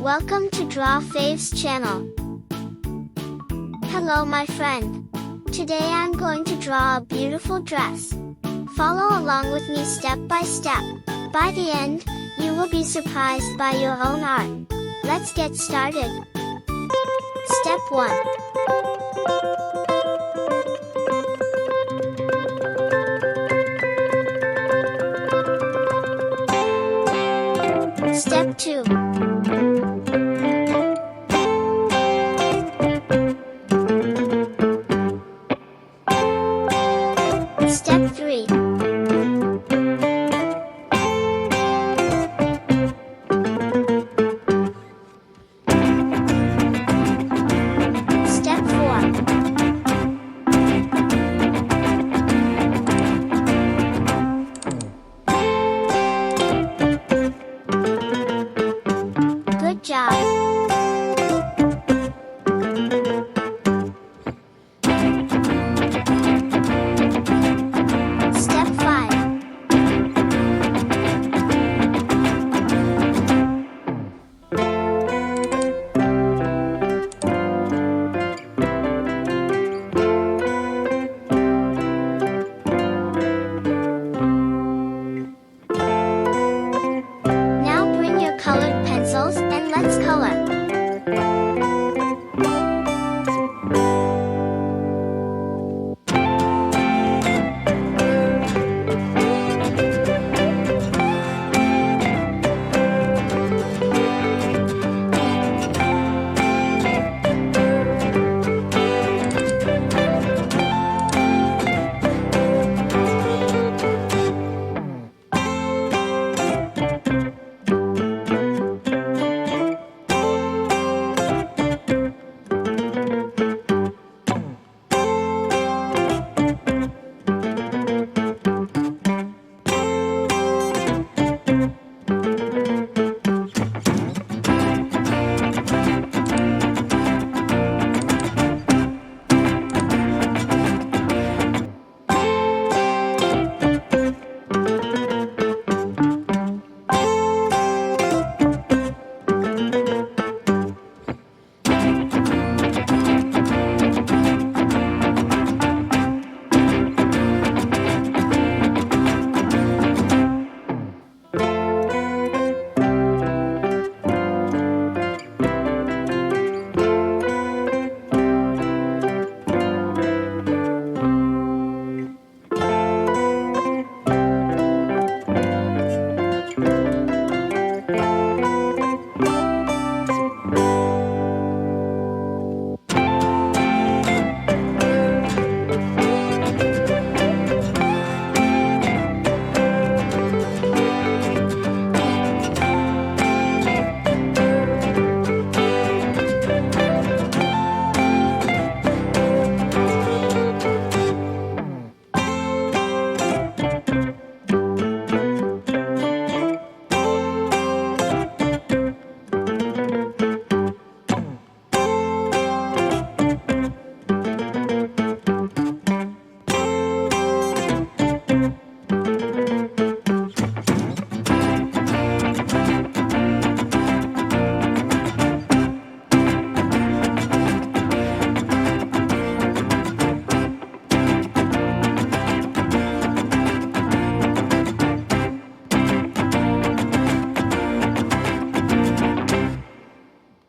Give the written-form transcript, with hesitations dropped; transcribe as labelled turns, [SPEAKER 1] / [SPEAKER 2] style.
[SPEAKER 1] Welcome to Draw Faves channel. Hello my friend. Today I'm going to draw a beautiful dress. Follow along with me step by step. By the end, you will be surprised by your own art. Let's get started. Step 1. Step 2.